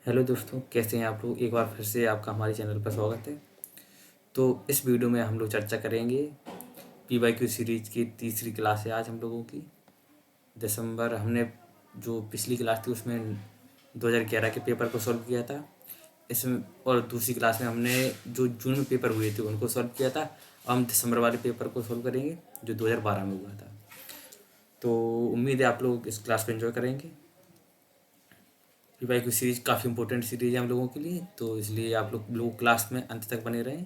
Hello दोस्तों, कैसे हैं आप लोग। एक बार फिर से आपका हमारे चैनल पर स्वागत है। तो इस वीडियो में हम लोग चर्चा करेंगे PYQ सीरीज की तीसरी क्लास है आज हम लोगों की। दिसंबर हमने जो पिछली क्लास थी उसमें 2011 के पेपर को सॉल्व किया था। इसमें और दूसरी क्लास में हमने जो जून में पेपर हुए थे उनको सॉल्व किया था। अब हम दिसंबर वाले पेपर को सॉल्व करेंगे जो 2012 में हुआ था। तो उम्मीद है आप लोग इस क्लास को एंजॉय करेंगे। PYQ सीरीज काफ़ी इंपॉर्टेंट सीरीज है हम लोगों के लिए, तो इसलिए आप लोग क्लास में अंत तक बने रहें।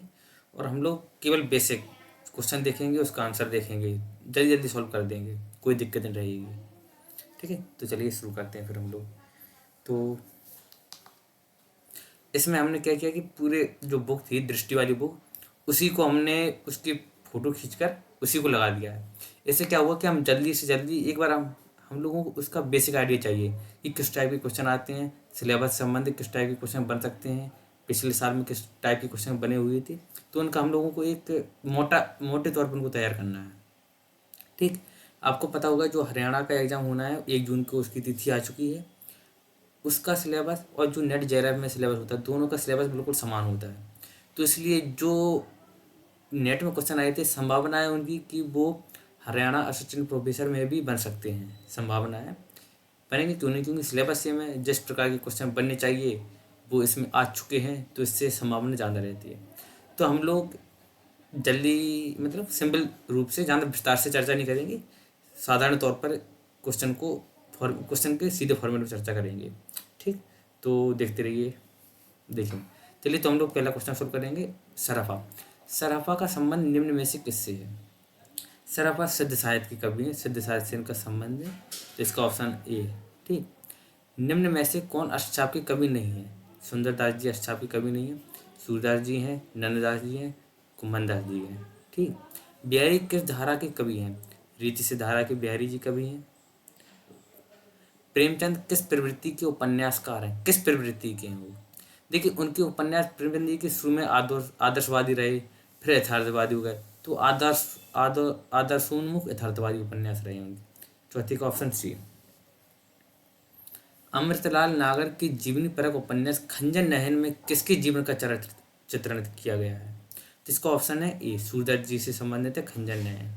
और हम लोग केवल बेसिक क्वेश्चन देखेंगे, उसका आंसर देखेंगे, जल्दी जल्दी सॉल्व कर देंगे, कोई दिक्कत नहीं रहेगी। ठीक है, तो चलिए शुरू करते हैं फिर हम लोग। तो इसमें हमने क्या किया कि पूरे जो बुक थी दृष्टि वाली बुक, उसी को हमने उसकी फ़ोटो खींचकर उसी को लगा दिया है। इससे क्या हुआ कि हम जल्दी से जल्दी एक बार हम लोगों को उसका बेसिक आइडिया चाहिए कि किस टाइप के क्वेश्चन आते हैं, सिलेबस से संबंधित किस टाइप के क्वेश्चन बन सकते हैं, पिछले साल में किस टाइप के क्वेश्चन बने हुए थे। तो उनका हम लोगों को एक मोटे तौर पर उनको तैयार करना है। ठीक, आपको पता होगा जो हरियाणा का एग्ज़ाम होना है 1 जून को, उसकी तिथि आ चुकी है। उसका सिलेबस और जो नेट JRF में सिलेबस होता है, दोनों का सिलेबस बिल्कुल समान होता है। तो इसलिए जो नेट में क्वेश्चन आए थे, संभावना है उनकी कि वो हरियाणा असिस्टेंट प्रोफेसर में भी बन सकते हैं। संभावना है बनेंगे, क्यों नहीं, क्योंकि सिलेबस सेम है। जिस प्रकार के क्वेश्चन बनने चाहिए वो इसमें आ चुके हैं, तो इससे संभावना ज़्यादा रहती है। तो हम लोग जल्दी मतलब सिंपल रूप से, ज़्यादा विस्तार से चर्चा नहीं करेंगे, साधारण तौर पर क्वेश्चन के सीधे फॉर्मेट में चर्चा करेंगे। ठीक, तो देखते रहिए। देखिए, चलिए तो हम लोग पहला क्वेश्चन सोल्व करेंगे। सराफा। सराफा का संबंध निम्न में से किससे है। सराफा सिद्ध साहित्य के कवि हैं, सिद्ध साहित्य से इनका संबंध है, तो इसका ऑप्शन ए है। ठीक, निम्न में से कौन अष्टचाप के कवि नहीं है। सुंदरदास जी अष्टचाप के कवि नहीं है, सूरदास जी हैं, नंददास जी हैं, कुमनदास जी हैं। ठीक, बिहारी किस धारा के कवि हैं। रीति से धारा के बिहारी जी कवि हैं। प्रेमचंद किस प्रवृत्ति के उपन्यासकार हैं, किस प्रवृत्ति के हैं वो। देखिए, उनके उपन्यास प्रेमचंद जी के शुरू में आदर्शवादी रहे, फिर यथार्थवादी हो गए, तो आदर्शोन्मुख यथार्थवादी उपन्यास रहे उनके। चौथी का ऑप्शन सी। अमृतलाल नागर की जीवनी परक उपन्यास खंजर नहन में किसके जीवन का चित्रण किया गया है। तो इसका ऑप्शन है ए, सूरदास जी से संबंधित है खंजर नहन।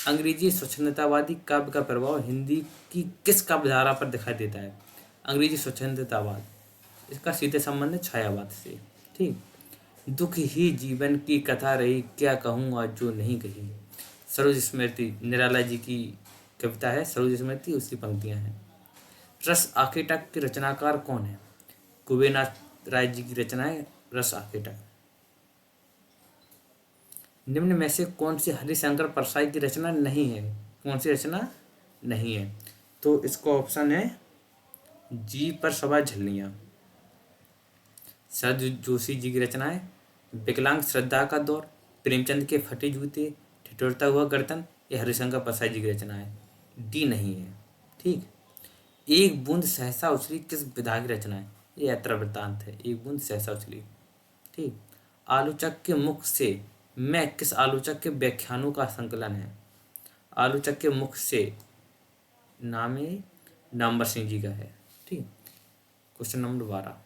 अंग्रेजी स्वच्छंदतावादी काव्य का प्रभाव हिंदी की किस काव्य धारा पर दिखाई देता है। अंग्रेजी स्वच्छंदतावाद, इसका सीधे संबंध है छायावाद से। ठीक, दुख ही जीवन की कथा रही, क्या कहूँ आज जो नहीं कही। सरोज स्मृति निराला जी की कविता है, सरोज स्मृति, उसकी पंक्तियाँ हैं। रस आखेटक के रचनाकार कौन है। कुबेरनाथ राय जी की रचना है रस आखेटक। निम्न में से कौन सी हरिशंकर परसाई की रचना नहीं है, कौन सी रचना नहीं है। तो इसका ऑप्शन है जी पर सवा झल्लियाँ। शरद जोशी जी की रचना है विकलांग श्रद्धा का दौर, प्रेमचंद के फटे जूते, ठिठुरता हुआ गर्दन, ये हरिशंकर परसाई जी की रचना है। डी नहीं है। ठीक, एक बूंद सहसा उछली किस विधा की रचना है। ये यात्रा वृत्तांत है, एक बूंद सहसा उछली। ठीक, आलोचक के मुख से मैं किस आलोचक के व्याख्यानों का संकलन है। आलोचक के मुख से नामे नामवर सिंह जी का है। ठीक, क्वेश्चन नंबर 12।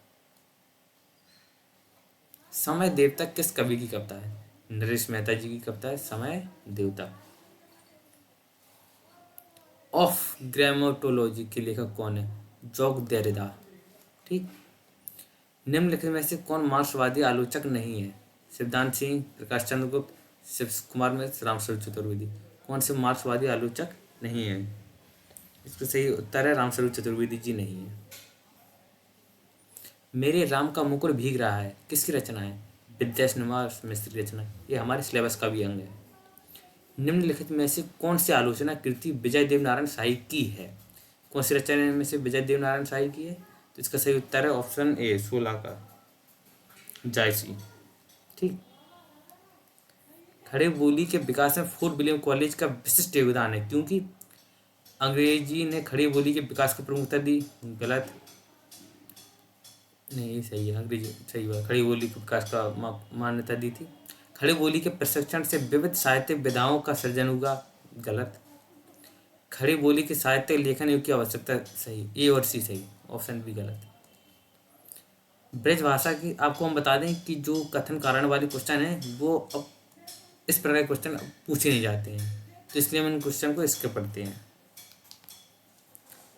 समय देवता किस कवि की कविता है। नरेश मेहता जी की कविता है समय देवता। ऑफ ग्रामेटोलॉजी के लेखक कौन है। जॉक देरिदा। ठीक, निम्नलिखित में से कौन मार्क्सवादी आलोचक नहीं है। सिद्धांत सिंह, प्रकाश चंद्र गुप्त, शिव कुमार मिश्र, रामस्वरूप चतुर्वेदी। कौन से मार्क्सवादी आलोचक नहीं है। इसका सही उत्तर है रामस्वरूप चतुर्वेदी जी नहीं है। मेरे राम का मुकुर भीग रहा है किसकी रचना है। विद्याश्रीनिवास मिश्र की रचना। ये हमारे सिलेबस का भी अंग है। निम्नलिखित में से कौन सी आलोचना कृति विजय देवनारायण शाही की है। कौन सी रचना में से विजय देवनारायण शाही की है। तो इसका सही उत्तर है ऑप्शन ए, 16 का जायसी। ठीक, खड़े बोली के विकास में फोर्ट विलियम कॉलेज का विशिष्ट योगदान है, क्योंकि अंग्रेजी ने खड़ी बोली के विकास को प्रमुखता दी। गलत, नहीं सही है, अंग्रेजी सही हुआ, खड़ी बोली के विकास का मान्यता दी थी। खड़ी बोली के प्रशिक्षण से विविध साहित्य विधाओं का सृजन हुआ। गलत, खड़ी बोली के साहित्य लेखन योग की आवश्यकता। सही, ए और सी सही, ऑप्शन बी गलत। ब्रज भाषा की आपको हम बता दें कि जो कथन कारण वाले क्वेश्चन हैं वो अब इस प्रकार के क्वेश्चन पूछे नहीं जाते हैं, तो इसलिए हम इन क्वेश्चन को स्किप करते हैं।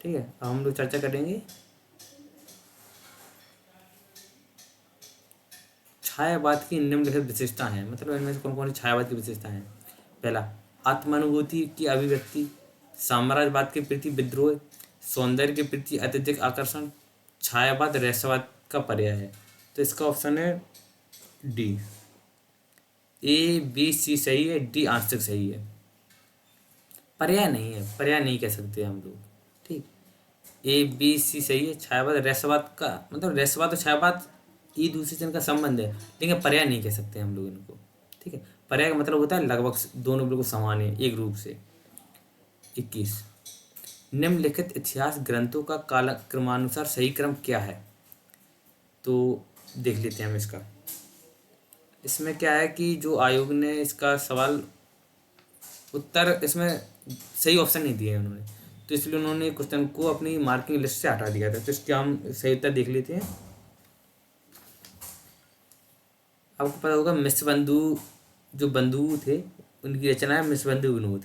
ठीक है, अब हम लोग चर्चा करेंगे छायावाद की निम्नलिखित विशेषता हैं, मतलब इनमें से कौन कौन सी छायावाद की विशेषता हैं। पहला, आत्मानुभूति की अभिव्यक्ति, साम्राज्यवाद के प्रति विद्रोह, सौंदर्य के प्रति अत्यधिक आकर्षण, छायावाद रहस्यवाद का पर्याय है। तो इसका ऑप्शन है डी। ए बी सी सही है, डी आंसर सही है। पर्याय नहीं है, पर्याय नहीं कह सकते हम लोग। ठीक, ए बी सी सही है। छायावाद रहस्यवाद का मतलब रहस्यवाद और छायावाद ये दूसरे जन का संबंध है, लेकिन पर्याय नहीं कह सकते हम लोग इनको। ठीक है, पर्याय का मतलब होता है लगभग दोनों बिल्कुल समान है एक रूप से। 21, निम्नलिखित इतिहास ग्रंथों का कालक्रमानुसार सही क्रम क्या है। तो देख लेते हैं हम इसका। इसमें क्या है कि जो आयोग ने इसका सवाल उत्तर इसमें सही ऑप्शन नहीं दिए हैं उन्होंने, तो इसलिए उन्होंने क्वेश्चन को अपनी मार्किंग लिस्ट से हटा दिया था। तो इसके हम सही उत्तर देख लेते हैं। आपको पता होगा मिश्र बंधु जो बंधु थे उनकी रचना है मिश्र बंधु विनोद।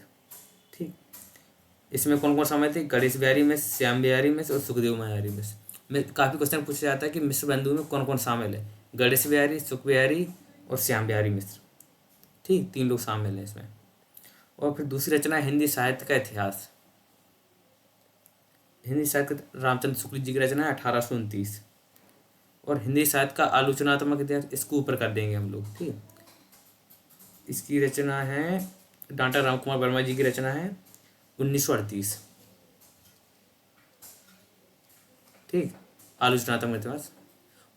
ठीक, इसमें कौन कौन शामिल थे? गणेश बिहारी मिश्र, श्याम बिहारी मिश्र और सुखदेव बिहारी मिश्र। में काफ़ी क्वेश्चन पूछा जाता है कि मिश्र बंधु में कौन कौन शामिल है। गणेश बिहारी, सुख बिहारी और श्याम बिहारी मिश्र। ठीक, 3 लोग शामिल हैं इसमें। और फिर दूसरी रचना है हिंदी साहित्य का इतिहास। हिंदी साहित्य रामचंद्र शुक्ल जी की रचना है 1829। और हिंदी साहित्य का आलोचनात्मक इतिहास इसको ऊपर कर देंगे हम लोग। ठीक, इसकी रचना है डांटा राम कुमार वर्मा जी की रचना है 1938। ठीक, आलोचनात्मक इतिहास।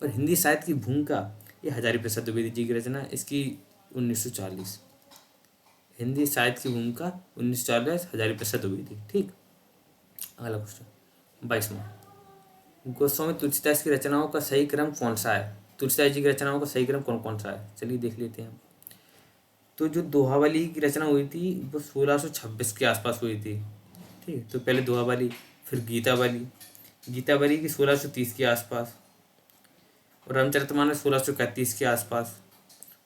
और हिंदी साहित्य की भूमिका ये हजारी प्रसाद द्विवेदी जी की रचना है, इसकी 1940। हिंदी साहित्य की भूमिका 1940 हजारी प्रसाद द्विवेदी। ठीक, अगला क्वेश्चन 22वां, गोस्वामी तुलसीदास की रचनाओं का सही क्रम कौन सा है। तुलसीदास जी की रचनाओं का सही क्रम कौन कौन सा है, चलिए देख लेते हैं हम। तो जो दोहावली की रचना हुई थी वो 1626 के आसपास हुई थी। ठीक, तो पहले दोहावली, फिर गीतावली। गीतावली की 1630 के आसपास, और रामचरितमानस 1631 के आसपास,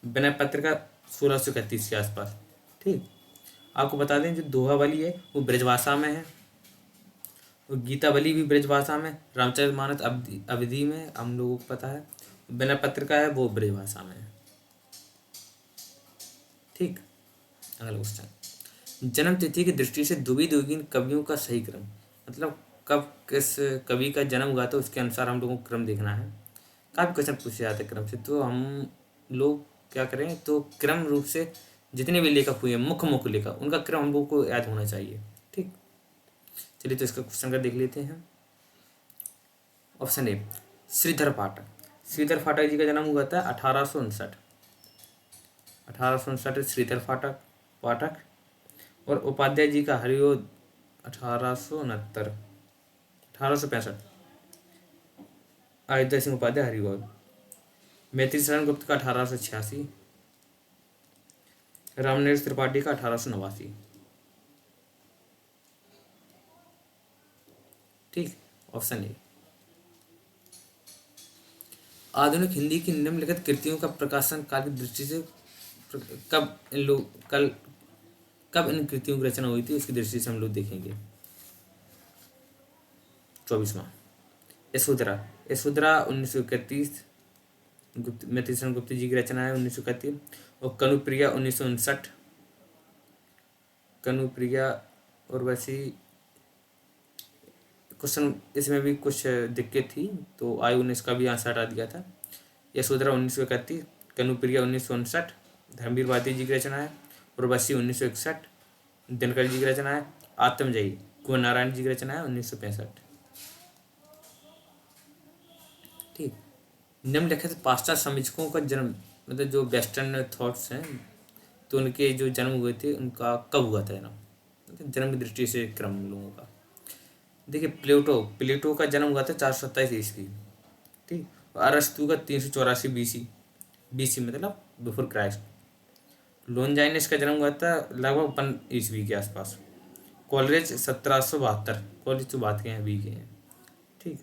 विनय पत्रिका 1631 के आसपास। ठीक, आपको बता दें जो दोहावली है वो ब्रजभाषा में है, और गीतावली भी ब्रजभाषा में, रामचरितमानस अवधि में हम लोगों को पता है, विनय पत्रिका है वो ब्रजभाषा में है। ठीक, अगला क्वेश्चन, जन्म तिथि की दृष्टि से द्विदोगीन कवियों का सही क्रम, मतलब कब किस कवि का जन्म हुआ था उसके अनुसार हम लोगों को क्रम देखना है। काफ़ी क्वेश्चन पूछे जाते हैं क्रम से, तो हम लोग क्या करें, तो क्रम रूप से जितने भी लेखक हुए हैं मुख्य लेखक उनका क्रम हम लोग को याद होना चाहिए। ठीक, चलिए तो इसका क्वेश्चन का देख लेते हैं। ऑप्शन ए, श्रीधर फाटक। श्रीधर फाटक जी का जन्म हुआ था 1859। 1859 श्रीधर फाटक पाठक। और उपाध्याय जी का हरिओद 1869। 1865 अयोध्या सिंह उपाध्याय हरिओद। मैत्री शरण गुप्त का 1886। रामनरेश त्रिपाठी का 1889। ठीक, ऑप्शन ए। आधुनिक हिंदी की निम्नलिखित कृतियों का प्रकाशन काल की दृष्टि से कब इन कृतियों की रचना हुई थी उसकी दृष्टि से हम लोग देखेंगे। 24वां, यशोधरा। यशोधरा 1931, मैत्री शरण गुप्त जी की रचना है 1931। और कनुप्रिया 1959। कनुप्रिया, और वैसी क्वेश्चन इसमें भी कुछ दिक्कत थी तो आयोग ने इसका भी आंसर हटा दिया था। यशोधरा 1931, कनुप्रिया 1959, धर्मवीर भारती जी की रचना है। उर्वशी 1961, दिनकर जी की रचना है। आत्मजयी कुंवर नारायण जी की रचना है 1965। ठीक, निम्नलिखित पाश्चात्य समीक्षकों का जन्म, मतलब जो वेस्टर्न थॉट्स हैं तो उनके जो जन्म हुए थे उनका कब हुआ था जन्म, मतलब जन्म की दृष्टि से क्रम लोगों का। देखिए प्लेटो का जन्म हुआ था 427 ईस्वी। ठीक, और अरस्तु का 384 बीसी मतलब बिफोर क्राइस्ट। लोनजाइनस का जन्म हुआ था लगभग 1 ईस्वी के आसपास। कॉलरेज 1772, कॉलेज तो बात के हैं, बी के हैं। ठीक,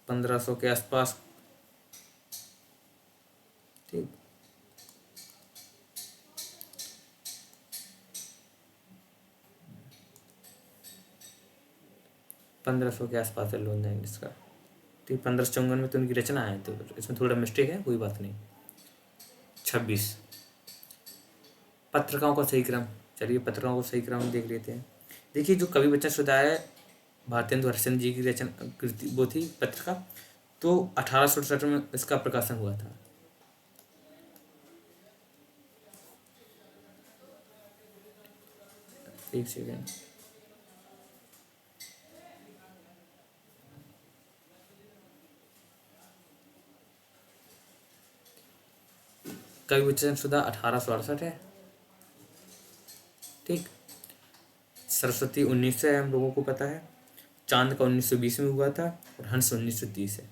1500 के आसपास। ठीक, 1500 के आसपास है लोन इंग्लिश का। ठीक, 1554 में तो उनकी रचना है, तो इसमें थोड़ा मिस्टेक है, कोई बात नहीं। 26, पत्रिकाओं का सही क्रम। चलिए पत्रिकाओं का सही क्रम देख लेते हैं। देखिए जो कवि बच्चन सुधा है, भारतेंदु हरिश्चंद्र जी की रचना कृति वो थी पत्रिका, तो 1867 में इसका प्रकाशन हुआ था। एक सेकेंड, कवि बच्चन सुधा 1868 है। ठीक, सरस्वती 1900 है, हम लोगों को पता है। चांद का 1920 में हुआ था, और हंस 1930 है,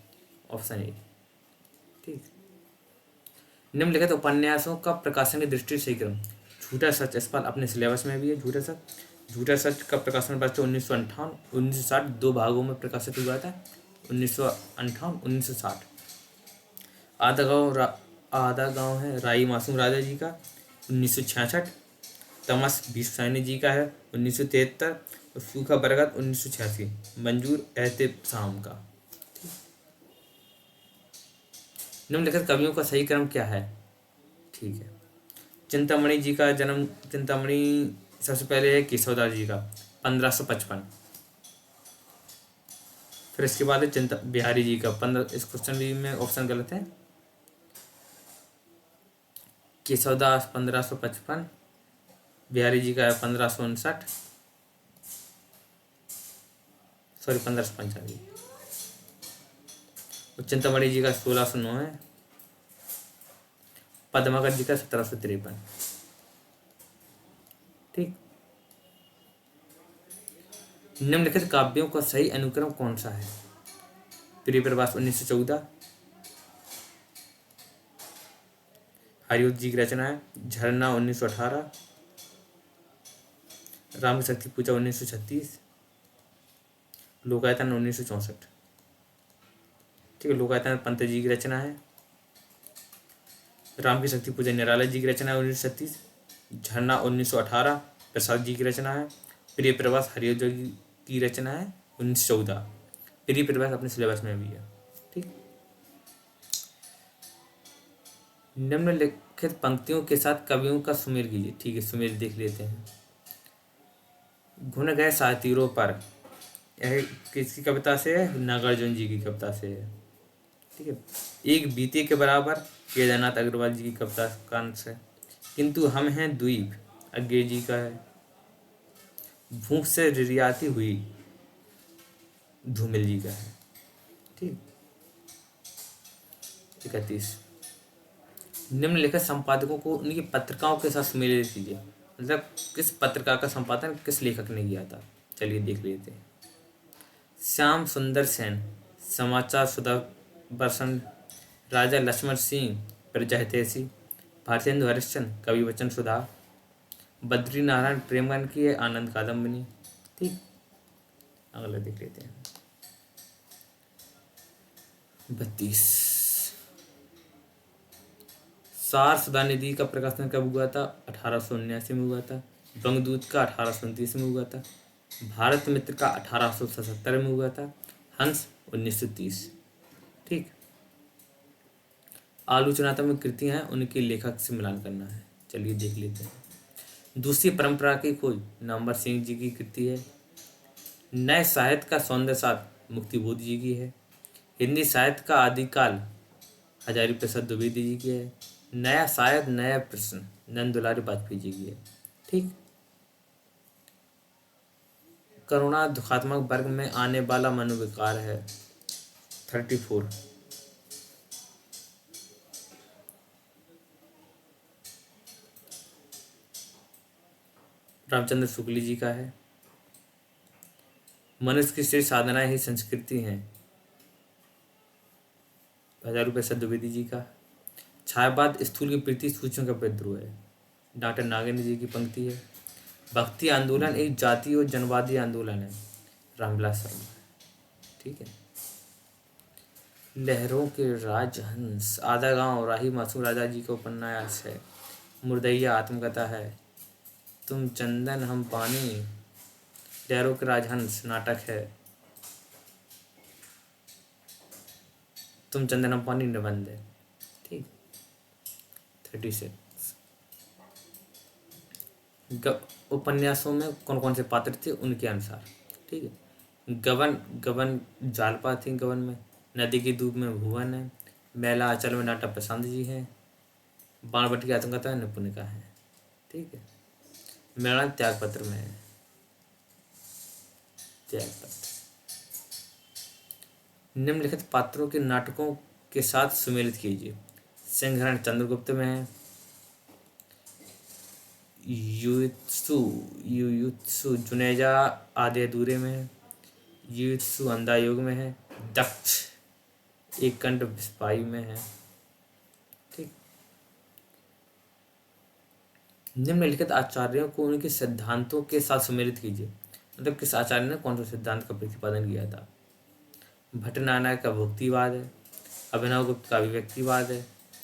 ऑप्शन ए। ठीक, निम्नलिखित उपन्यासों का प्रकाशन की दृष्टि से क्रम। झूठा सच, इस बार अपने सिलेबस में भी है झूठा सच। झूठा सच का प्रकाशन वर्ष 1958 1960 दो भागों में प्रकाशित हुआ था, 1958 1960। आधा गांव है राई मासूम राजा जी का 1966। तमस भीष्म जी का है 1973, और सूखा बरगद 1986 मंजूर एहतेशाम का। निम्नलिखित कवियों का सही क्रम क्या है? ठीक है, चिंतामणि जी का जन्म, चिंतामणि सबसे पहले है केशवदास जी का 1555। फिर इसके बाद है चिंता बिहारी जी का 15, इस क्वेश्चन में ऑप्शन गलत है। केशवदास 1555, बिहारी जी का है 1559, सॉरी 1595, और चिंतामणि जी का 1609 है। पद्माकर जी का 1753। ठीक, निम्नलिखित काव्यों का सही अनुक्रम कौन सा है? प्रिय प्रवास 1914, हरिओत जी की रचना है। झरना 1918, राम की शक्ति पूजा 1936, लोकायतन 1964। ठीक है, लोकायतन पंत जी की रचना है। राम की शक्ति पूजा निराला जी की रचना है 1936। झरना 1918 प्रसाद जी की रचना है। प्रिय प्रवास हरिओत जी की रचना है 1914। प्रिय प्रवास अपने सिलेबस में भी है। ठीक, निम्नलिखित पंक्तियों के साथ कवियों का सुमेर कीजिए। ठीक है, सुमेर देख लेते हैं। घुन गए सातीरों पर, यह किसकी कविता से है? नागार्जुन जी की कविता से है। ठीक है, एक बीते के बराबर केदारनाथ अग्रवाल जी की कविता का अंश है। किंतु हम हैं द्वीप, अज्ञे जी का है। भूख से रिरियाती हुई, धूमिल जी का है। ठीक, 31, निम्नलिखित संपादकों को उनकी पत्रिकाओं के साथ सुमेलित कीजिए। मतलब किस पत्रिका का संपादन किस लेखक ने किया था? चलिए देख लेते हैं। श्याम सुंदर सेन समाचार सुदर्शन, राजा लक्ष्मण सिंह प्रजा हितैषी, भारतेंदु हरिश्चंद्र कवि बच्चन सुधा, बद्री नारायण प्रेमगन की है आनंद कादम्बिनी। ठीक, अगला देख लेते हैं। 32, सार सदा निधि का प्रकाशन कब हुआ था? 1879 में हुआ था। बंगदूत का 1829 में हुआ था। भारत मित्र का 1877 में हुआ था। हंस 1930। ठीक, आलोचनात्मक कृतियां हैं, उनके लेखक से मिलान करना है। चलिए देख लेते हैं। दूसरी परंपरा की खोज नंबर सिंह जी की कृति है। नए साहित्य का सौंदर्य साथ मुक्तिबोध जी की है। हिंदी साहित्य का आदिकाल हजारी प्रसाद द्विवेदी जी की है। नया साहित्य नया प्रश्न नंद दुलारी वाजपेयी जी की है। ठीक, करुणा दुखात्मक वर्ग में आने वाला मनोविकार है 34। रामचंद्र शुक्ल जी का है। मनुष्य की श्रेष्ठ साधना ही संस्कृति है, हजारू प्रसाद द्विवेदी जी का। छायावाद स्थूल की प्रीति सूक्ष्म का विद्रोह है, डॉक्टर नागेंद्र जी की पंक्ति है। भक्ति आंदोलन एक जातीय और जनवादी आंदोलन है, रामविलास शर्मा। ठीक है। लहरों के राजहंस, आधा गांव राही मासूम राजा जी का उपन्यास है। मुर्दैया आत्मकथा है। तुम चंदन हम पानी लहरों के राजहंस नाटक है। तुम चंदन हम पानी निबंध है। ठीक। 36 उपन्यासों में कौन कौन से पात्र थे उनके अनुसार। ठीक है। गबन गबन जालपा थी गबन में। नदी की धूप में भुवन है। मैला आंचल में नाटा प्रशांत जी हैं। बाणभट्ट की आत्मकथा निपुणिका है। ठीक है। मेरा त्यागपत्र में है। त्यागपत्र निम्नलिखित पात्रों के नाटकों के साथ सुमेलित कीजिए। सिंहरण चंद्रगुप्त में है। युयुत्सु युयुत्सु जुनेजा आधे अधूरे में है। युयुत्सु अंधा योग में है। दक्ष एक कंठ सिपाही में है। ठीक। निम्नलिखित आचार्यों को उनके सिद्धांतों के साथ सुमेलित कीजिए। मतलब किस आचार्य ने कौन सा सिद्धांत का प्रतिपादन किया था। भट्टनारायण का भुक्तिवाद है। अभिनव गुप्त का अभिव्यक्तिवाद है।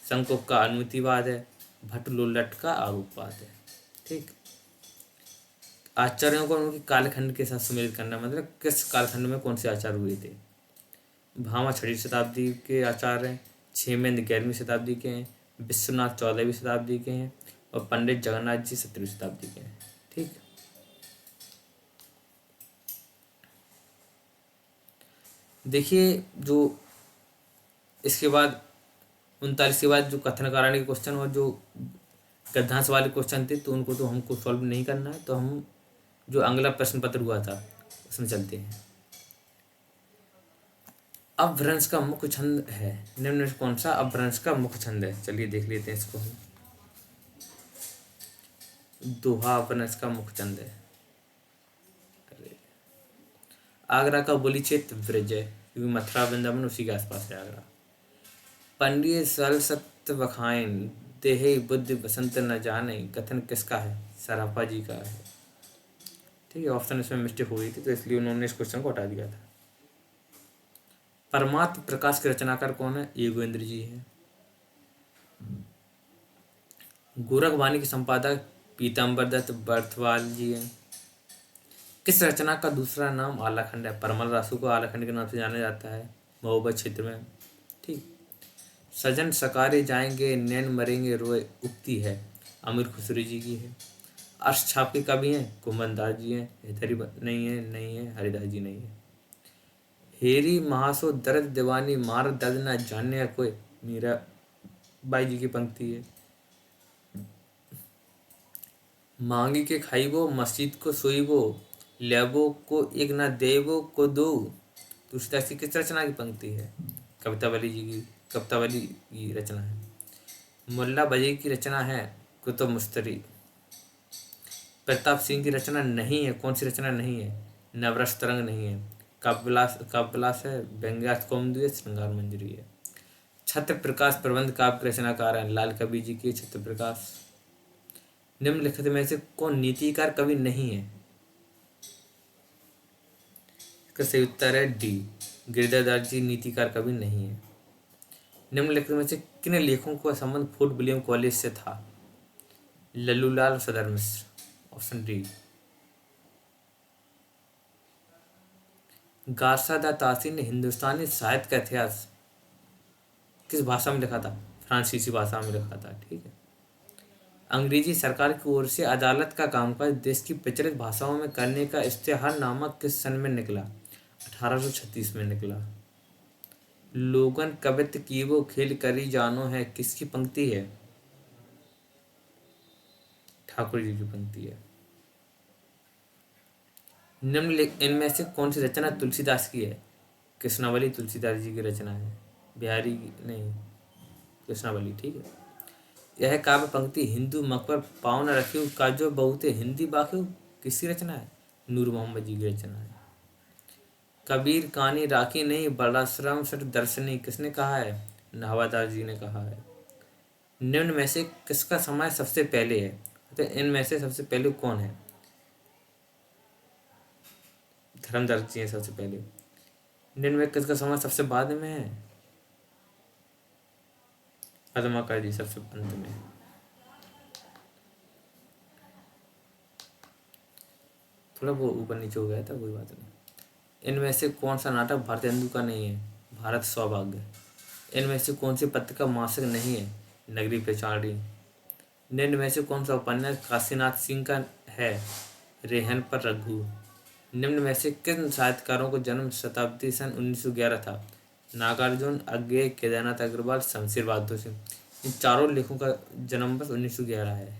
शंकुक का अनुमतिवाद है। भट्टलोल्लट का आरोपवाद है। ठीक। आचार्यों को उनके कालखंड के साथ सुमेलित करना, मतलब किस कालखंड में कौन से आचार्य हुए थे। भामा 6वीं शताब्दी के आचार्य हैं। क्षेमेंद्र 11वीं शताब्दी के हैं। विश्वनाथ 14वीं शताब्दी के हैं। और पंडित जगन्नाथ जी 17वीं शताब्दी के हैं। ठीक। देखिए, जो इसके बाद 39 के बाद जो कथन कारण के क्वेश्चन और जो गद्यांश वाले क्वेश्चन थे, तो उनको तो हमको सॉल्व नहीं करना है। तो हम जो अगला प्रश्न पत्र हुआ था उसमें चलते हैं। अपभ्रंश का मुख्य छंद है। निम्न में कौन सा अपभ्रंश का मुख्य छंद है। चलिए देख लेते हैं इसको हम। दोहा अपभ्रंश का मुख्य छंद है। आगरा का बोली क्षेत्र ब्रज है, क्योंकि मथुरा वृंदावन उसी के आसपास है आगरा। पंडित सल सत्य बखाइन देहे बुद्धि बसंत न जाने, कथन किसका है। सराफा जी का है। ठीक है। ऑप्शन इसमें मिस्टेक हो गई थी, तो इसलिए उन्होंने इस क्वेश्चन को हटा दिया था। परमात्म प्रकाश के रचनाकार कौन है। योगेंद्र जी हैं। गोरखवाणी के संपादक पीताम्बर दत्त बर्थवाल जी हैं। किस रचना का दूसरा नाम आलाखंड है। परमल रासु को आलाखंड के नाम से जाना जाता है महोबा क्षेत्र में। ठीक। सजन सकारे जाएंगे नैन मरेंगे रोए, उक्ति है अमीर खुसरो जी की है। अर्श छाप के कवि हैं कुमनदास जी हैं। हेतरी नहीं है हरिदास जी नहीं है। हेरी महासो दर्द दीवानी मार दर्द न जानने कोई, मीरा बाई जी की पंक्ति है। मांगी के खाइबो मस्जिद को सोइबो, लेबो को एक न देवो को दो। तुलसीदास की किस रचना की पंक्ति है। कवितावली की रचना है। मुल्ला बजी की रचना है कुतुब मुस्तरी। प्रताप सिंह की रचना नहीं है। कौन सी रचना नहीं है। नवरस तरंग नहीं है। काव्यविलास है। व्यंग्यास कौमुदी है। श्रृंगार मंजरी है। छत्र प्रकाश प्रबंध काव्य के रचनाकार हैं लाल कवि जी के छत्र प्रकाश। निम्नलिखित में से कौन नीतिकार कवि नहीं है। इसका सही उत्तर है डी, गिरधरदास जी नीतिकार कवि नहीं है। निम्नलिखित में से किन लेखकों का संबंध फोर्ट विलियम कॉलेज से था। लल्लूलाल सदर मिश्र। Option D. गार्सा दा तासी ने हिंदुस्तानी साहित्य का इतिहास किस भाषा में लिखा था। फ्रांसीसी भाषा में लिखा था। ठीक है। अंग्रेजी सरकार की ओर से अदालत का कामकाज देश की प्रचलित भाषाओं में करने का इश्तेहारनामा किस सन में निकला। 1836 में निकला। लोगन कवित की वो खेल करी जानो है, किसकी पंक्ति है। ठाकुर जी की पंक्ति है। निम्नलिखित इनमें से कौन सी रचना तुलसीदास की है। कृष्णावली तुलसीदास जी की रचना है। बिहारी नहीं, कृष्णावली। ठीक है। यह काव्य पंक्ति हिंदू मकबर पावन रखियो काजो बहुते हिंदी बाखियो किसकी रचना है। नूर मोहम्मद जी की रचना है। कबीर कानी राखी नहीं बड़ा श्रम सट दर्शनी, किसने कहा है। नहवादास जी ने कहा है। निम्न में से किसका समय सबसे पहले है। तो इनमें से सबसे पहले कौन है। धर्मदास जी हैं सबसे पहले। निम्न में किसका समाज सबसे बाद में है? पद्माकर जी सबसे अंत में। थोड़ा वो ऊपर नीचे हो गया था, कोई बात नहीं। इनमें से कौन सा नाटक भारतेंदु का नहीं है? भारत सौभाग्य। इनमें से कौन सी पत्रिका मासिक नहीं है? नगरी प्रचारणी। निम्न में से कौन सा उपन्यास काशीनाथ सिंह का है? रेहन पर रघु। निम्न में से किन साहित्यकारों को जन्म शताब्दी सन 1911 था? नागार्जुन, अज्ञे, केदारनाथ अग्रवाल, शमशेर बहादुर सिंह। इन चारों लेखकों का जन्म वर्ष 1911 है।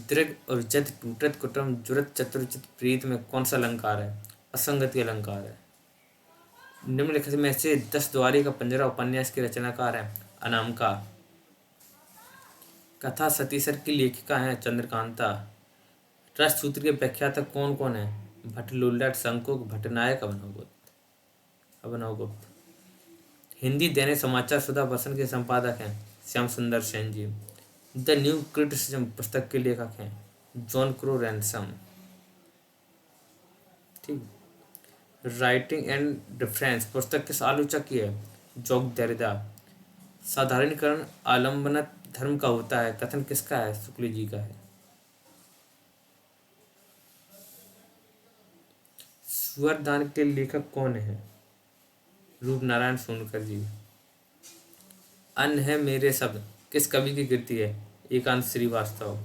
दृढ़ और जद टूटत कुटुम जुरत चतुर्चित प्रीत में कौन सा अलंकार है? असंगति अलंकार है। निम्नलिखित में से 10 द्वारी का पिंजरा उपन्यास के रचनाकार है? अनामिका। कथा सतीसर की लेखिका हैं चंद्रकांता। रससूत्र के व्याख्याता कौन कौन है? भट्ट, लुल्लट, शंकुक, भट्टनायक, अभिनवगुप्त। हिंदी दैनिक समाचार सुधा बसन के संपादक हैं श्याम सुंदर सेन जी। द न्यू क्रिटिसिज्म पुस्तक के लेखक हैं जॉन क्रो रैनसम। ठीक। राइटिंग एंड डिफरेंस पुस्तक किस आलोचक की है? जॉक देरिदा। साधारणीकरण आलम्बनत धर्म का होता है कथन किसका है? शुक्ल जी का है। सुअरदान के लेखक कौन है? रूपनारायण सोनकर जी। अन्न है मेरे शब्द किस कवि की कृति है? एकांत श्रीवास्तव।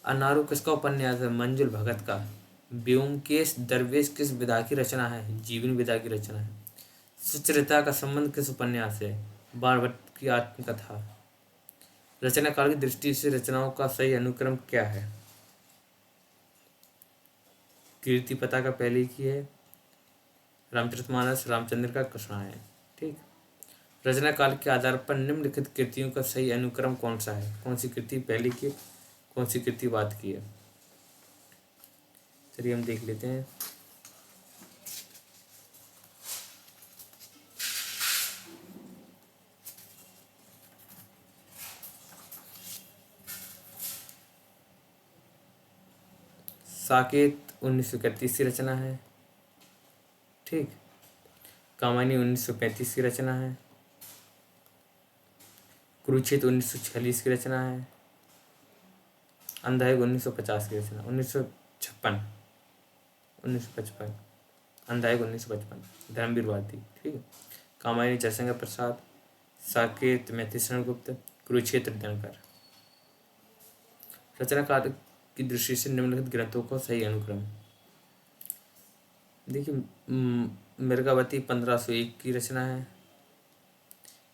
अनारू किसका उपन्यास है? मंजुल भगत का। व्योमकेश दरवेश किस विधा की रचना है? जीवन विधा की रचना है। सुचरिता का संबंध किस उपन्यास है? बाणभट्ट की आत्मकथा। रचनाकाल की दृष्टि से रचनाओं का सही अनुक्रम क्या है? कीर्ति पता का पहले की है रामचरितमानस, रामचंद्र का कृष्णायन। ठीक। रचना काल के आधार पर निम्नलिखित कृतियों का सही अनुक्रम कौन सा है? कौन सी कृति पहले की, कौन सी कृति बाद की है? चलिए हम देख लेते हैं। साकेत 1931 की रचना है। ठीक। कामायनी 1935 की रचना है। कुरुक्षेत्र 1946 की रचना है। अंधायुग 1950 की रचना, 1955 अंधायुग 1955 धर्मवीर भारती। ठीक है। कामायनी जयशंकर प्रसाद, साकेत मैथिली शरण गुप्त, कुरुक्षेत्र दिनकर। रचनाकार की दृष्टि से निम्नलिखित ग्रंथों का सही अनुक्रम। देखिए, मृगावती 1501 की रचना है।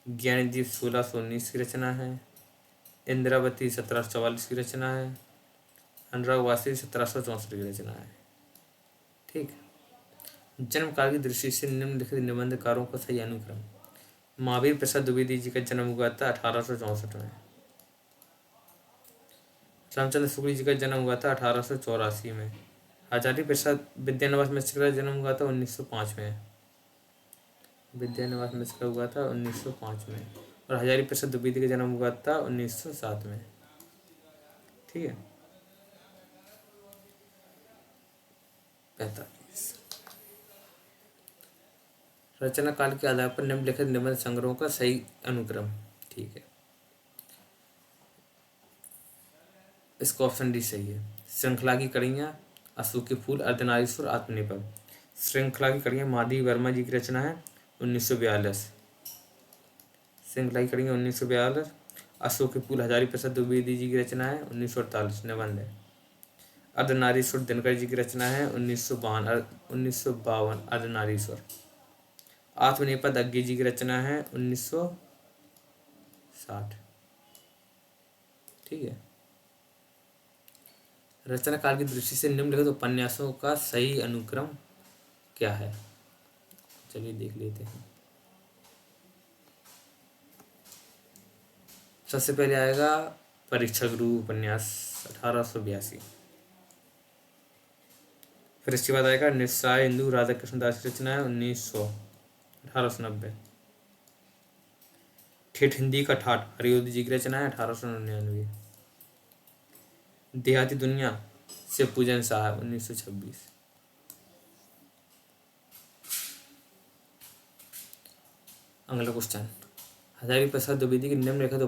ज्ञानदीप 1619 की रचना है। इंद्रावती 1744 की रचना है। अनुरागवासी 1764 की रचना है। ठीक। जन्म काल की दृष्टि से निम्नलिखित निबंधकारों का सही अनुक्रम। महावीर प्रसाद द्विवेदी जी का जन्म हुआ था 1864 में। रामचंद्र शुक्ल जी का जन्म हुआ था 1884 में। हजारी प्रसाद विद्यानिवास मिश्र का जन्म हुआ था 1905 में। विद्यानिवास मिश्र का हुआ था 1905 में। और हजारी प्रसाद द्विवेदी का जन्म हुआ था 1907 में। ठीक है। 45। रचना काल के आधार पर निम्नलिखित निबंध संग्रहों का सही अनुक्रम। ठीक है। इसका ऑप्शन डी सही है। श्रृंखला की कड़ियाँ, अशोक के फूल, अर्धनारीश्वर, आत्मनिर्भर। श्रृंखला की कड़ियाँ माधवी वर्मा जी की रचना है 1942। श्रृंखला की कड़ियाँ 1942। अशोक के फूल हजारी प्रसाद द्विवेदी जी की रचना है 1948 निबंध है। अर्धनारीश्वर दिनकर जी की रचना है 1952 अर्धनारीश्वर। आत्मनिपद अज्ञे जी की रचना है 1960। ठीक है। रचना काल की दृष्टि से निम्नलिखित उपन्यासों का सही अनुक्रम क्या है? चलिए देख लेते हैं। सबसे पहले आएगा परीक्षा गुरु उपन्यास 1882। फिर इसके बाद आएगा निस्साय हिंदू राधा कृष्ण दास की रचना है 1890। ठेठ हिंदी का ठाठ हरिओद जी की रचना है 1899। देहाती दुनिया से पूजन साहब 1926। अगला क्वेश्चन, हजारी प्रसाद द्विवेदी के निम्नलिखित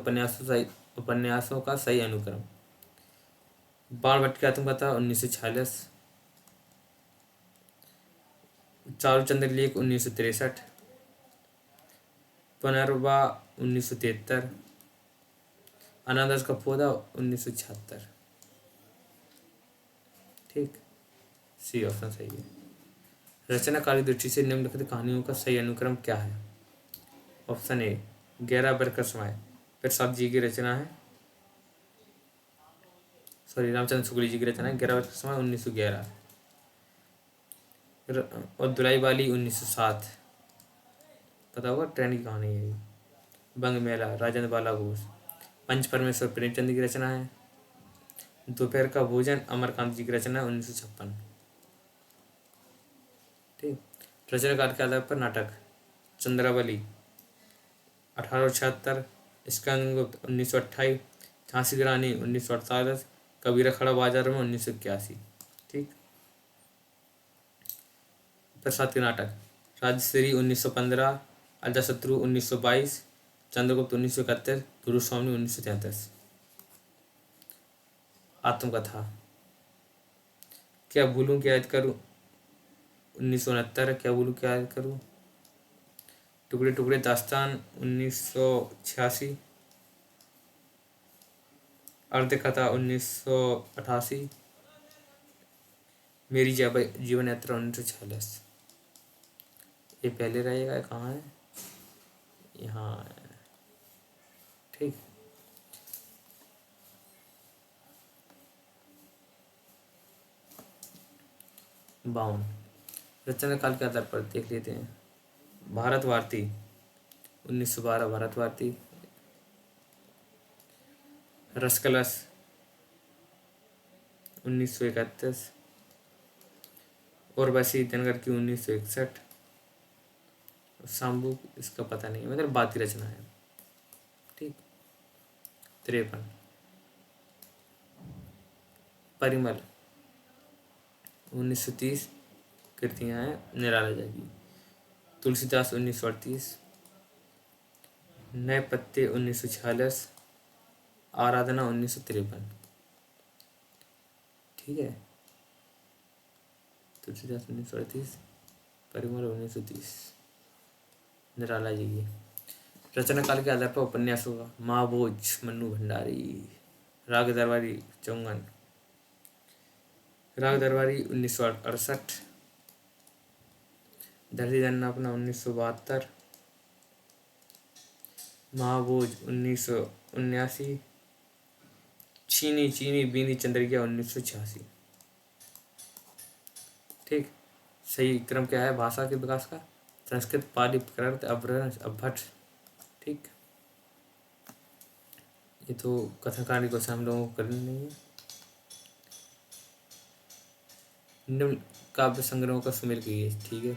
उपन्यासों का सही अनुक्रम। बाण भट्ट की आत्मकथा 1946, चारूचंद्र लेख 1963, पुनर्वा 1973, अनानास का पौधा 1976। ठीक, सी ऑप्शन सही है। रचनाकारी दृष्टि से निम्नलिखित कहानियों का सही अनुक्रम क्या है। ऑप्शन ए 11 बरकत समय प्रसाद जी की रचना है, सॉरी रामचंद्र शुक्ल जी की रचना है। 11 बरकत समय 1911 और दुलाई वाली 1907, पता होगा ट्रेन की कहानी है ये। बंग मेला राजेंद्र बाला घोष, पंच परमेश्वर प्रेमचंद की रचना है। दोपहर का भोजन अमरकांत जी की रचना है 1956। ठीक, रचनाकार के आधार पर नाटक चंद्रावली 1876, स्कंदगुप्त 1928, झांसी की रानी 1948, कबीरा खड़ा बाजार में 1981। ठीक, प्रसाद के नाटक राजश्री 1915, अजातशत्रु 1922, चंद्रगुप्त 1931, गुरुस्वामी 1933। आत्मकथा क्या भूलूं क्या याद करूं 1969, क्या भूलूं क्या याद करूं, टुकड़े टुकड़े दास्तान 1986, अर्धकथा 1988, मेरी जीवन यात्रा 1946। ये पहले रहेगा, कहाँ है, यहाँ है। ठीक, बावन रचना काल के आधार पर देख लेते हैं। भारत भारती 1912, भारत भारती। रसकलश 1931, और वैसी धनगर की 1961, शाम्बू इसका पता नहीं, मतलब बाती रचना है। ठीक, 53 परिमल 1930, कृतियाँ हैं निराला जागी। तुलसीदास 1938, नए पत्ते 1946, आराधना 1953। ठीक है, तुलसीदास 1938, परिमल 1930, निराला जी की। रचना काल के आधार पर उपन्यासों का महाभोज मन्नू भंडारी, राग दरबारी चौंगन, राग दरबारी 1968, धरती धन्ना अपना 1972, महाभोज 1979, चीनी चीनी बीनी चंद्रिका 1986। ठीक, सही क्रम क्या है भाषा के विकास का, संस्कृत पाली प्राकृत अपभ्रंश अपभट्ट। ठीक, ये तो कथन कहानी को हम लोगों को करनी नहीं है। निम्न काव्य संग्रहों का सुमेल कीजिए। ठीक है,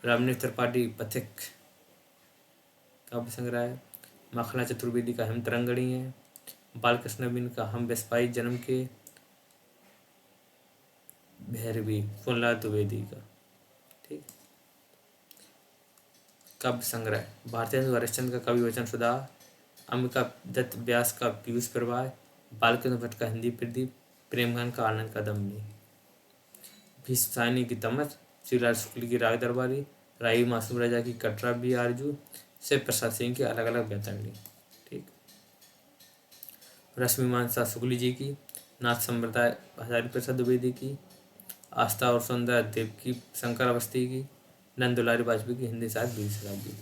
रामनीत त्रिपाठी पथिक काव्य संग्रह है, माखना चतुर्वेदी का हम तरंगणी है, बालकृष्ण बिन का हम बेस्पाई जन्म के, भैरवी फुललाल द्विवेदी का। ठीक, काव्य संग्रह भारतेंदु हरिश्चंद्र का कवि वचन सुधा, अम्बिका दत्त व्यास का पीयूष प्रवाह, बालकृष्ण भट्ट का हिंदी प्रदीप, प्रेमगन का आनंद का दमनी, भीष्म साहनी की तमस, श्रीलाल शुक्ल की राग दरबारी, राही मासूम राजा की कटरा बी आरजू, से प्रसाद सिंह की अलग अलग व्यतंगनी। ठीक, रश्मि मानसा शुक्ल जी की, नाथ संप्रदाय हजारी प्रसाद द्विवेदी की, आस्था और सौंदर्य देव की शंकर अवस्थी की, नंद दुलारी वाजपेयी की हिंदी साहित्य 20 शताब्दी।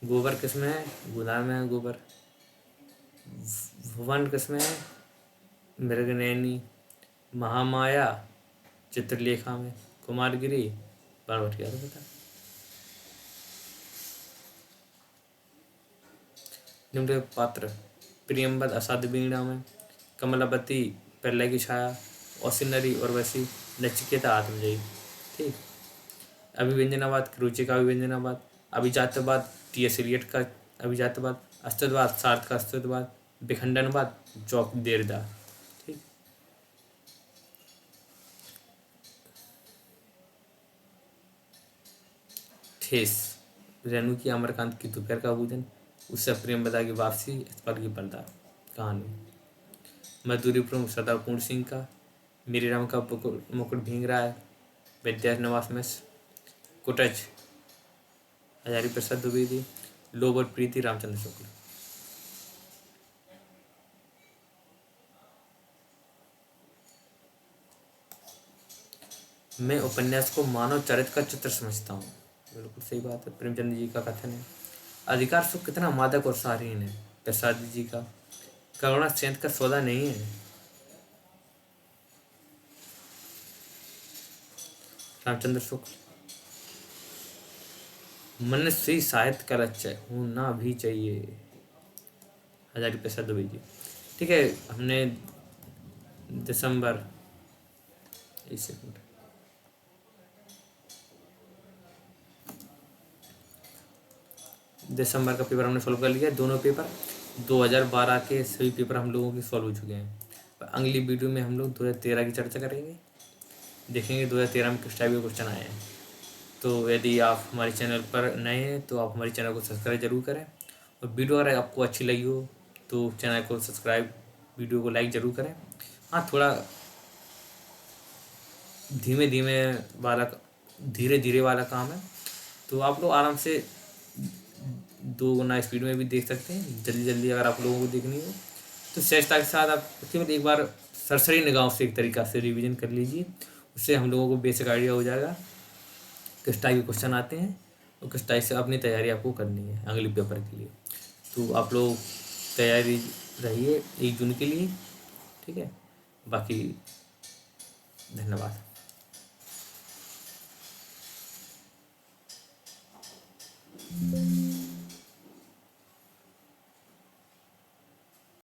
गोबर किसमें है, गोदान में है गोबर। भुवन किसमें है, मृगनयनी, महामाया चित्रलेखा में, कुमारगिरी बारवट याद बता। निम्न पात्र प्रियम्बद असाध्य वीणा में, कमलावती प्रलय की छाया, औसिनरी उर्वशी, नचिकेता आत्मजयी। ठीक, अभिव्यंजनावाद रुचि का अभिव्यंजनावाद, अभिजातवाद टी एस एलियट का अभिजातवाद, अस्तित्ववाद सार्थ का अस्तित्ववाद, विखंडनवाद, चौक देरदार। ठीक। ठेस, रेणु की अमरकांत की दोपहर का भोजन, उससे प्रेमवदा की वापसी, अस्पताल की पर्दा कहानी। मधुरीपुरम सरदार पूर्ण सिंह का, मेरी राम का मुकुट भींग रहा है, विद्यानिवास में। कुटच, हजारी प्रसाद द्विवेदी। लोभ और प्रीति, रामचंद्र शुक्ल। मैं उपन्यास को मानव चरित्र का चित्र समझता हूँ। बिल्कुल सही बात है, प्रेमचंद जी का कथन है। अधिकार सुख कितना मादक और सारहीन है, प्रसाद जी का। करुणा सेंध का सौदा नहीं है, रामचंद्र शुक्ल। मनुष्य ही साहित्य का लक्ष्य होना भी चाहिए, हजारी प्रसाद द्विवेदी। ठीक है, हमने दिसंबर, एक सेकंड, दिसंबर का पेपर हमने सॉल्व कर लिया। दोनों पेपर 2012 के सभी पेपर हम लोगों के सॉल्व हो चुके हैं। अगली वीडियो में हम लोग 2013 की चर्चा करेंगे, देखेंगे 2013 में किस टाइप के क्वेश्चन आए हैं। तो यदि आप हमारे चैनल पर नए हैं तो आप हमारे चैनल को सब्सक्राइब जरूर करें, और वीडियो अगर आपको अच्छी लगी हो तो चैनल को सब्सक्राइब, वीडियो को लाइक ज़रूर करें। हाँ, थोड़ा धीमे धीरे वाला काम है, तो आप लोग आराम से 2 गुना स्पीड में भी देख सकते हैं। जल्दी अगर आप लोगों को देखनी हो तो सहजता के साथ आप केवल एक बार सरसरी निगाहों से एक तरीक़ा से रिवीजन कर लीजिए, उससे हम लोगों को बेसिक आइडिया हो जाएगा किस टाइप के क्वेश्चन आते हैं और किस टाइप से अपनी तैयारी आपको करनी है अगले पेपर के लिए। तो आप लोग तैयारी रहिए 1 जून के लिए। ठीक है, बाकी धन्यवाद।